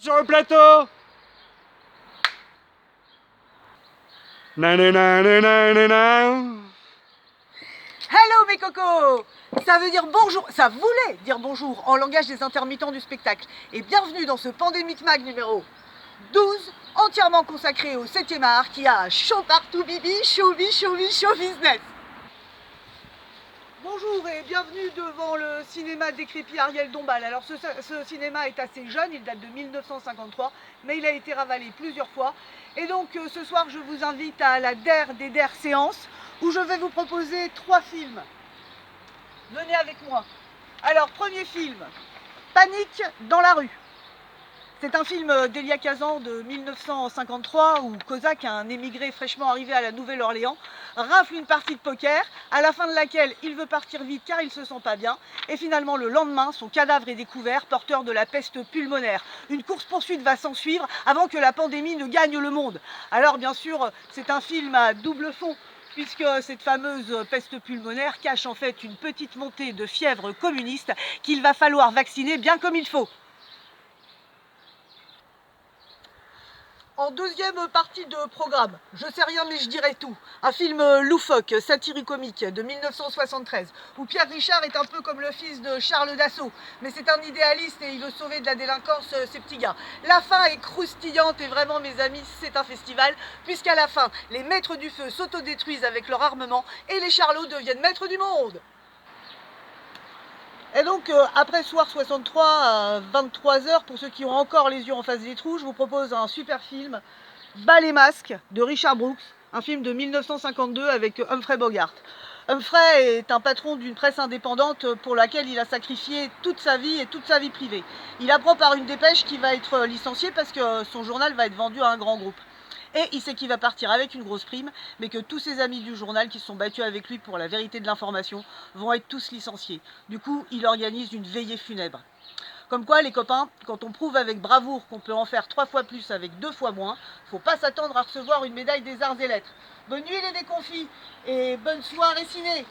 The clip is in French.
sur le plateau. Nanana. Hello mes cocos! Ça veut dire bonjour, ça voulait dire bonjour en langage des intermittents du spectacle. Et bienvenue dans ce Pandémique Mag numéro 12, entièrement consacré au 7e art qui a chaud partout bibi, show business. Bonjour et bienvenue devant le cinéma décrépit Ariel Dombal. Alors ce cinéma est assez jeune, il date de 1953, mais il a été ravalé plusieurs fois. Et donc ce soir je vous invite à la DER des DER séances où je vais vous proposer 3 films. Venez avec moi. Alors premier film, Panique dans la rue. C'est un film d'Elia Kazan de 1953 où Kozak, un émigré fraîchement arrivé à la Nouvelle-Orléans, rafle une partie de poker, à la fin de laquelle il veut partir vite car il se sent pas bien. Et finalement, le lendemain, son cadavre est découvert, porteur de la peste pulmonaire. Une course-poursuite va s'en suivre avant que la pandémie ne gagne le monde. Alors bien sûr, c'est un film à double fond, puisque cette fameuse peste pulmonaire cache en fait une petite montée de fièvre communiste qu'il va falloir vacciner bien comme il faut. En deuxième partie de programme, Je sais rien mais je dirai tout, un film loufoque, satirico-comique de 1973, où Pierre Richard est un peu comme le fils de Charles Dassault, mais c'est un idéaliste et il veut sauver de la délinquance ses petits gars. La fin est croustillante et vraiment mes amis, c'est un festival, puisqu'à la fin, les maîtres du feu s'autodétruisent avec leur armement et les charlots deviennent maîtres du monde. Et donc, après Soir 63 à 23h, pour ceux qui ont encore les yeux en face des trous, je vous propose un super film, Bas les masques, de Richard Brooks, un film de 1952 avec Humphrey Bogart. Humphrey est un patron d'une presse indépendante pour laquelle il a sacrifié toute sa vie et toute sa vie privée. Il apprend par une dépêche qu'il va être licencié parce que son journal va être vendu à un grand groupe. Et il sait qu'il va partir avec une grosse prime, mais que tous ses amis du journal qui se sont battus avec lui pour la vérité de l'information vont être tous licenciés. Du coup, il organise une veillée funèbre. Comme quoi, les copains, quand on prouve avec bravoure qu'on peut en faire 3 fois plus avec 2 fois moins, faut pas s'attendre à recevoir une médaille des arts et lettres. Bonne nuit les déconfits et bonne soirée ciné!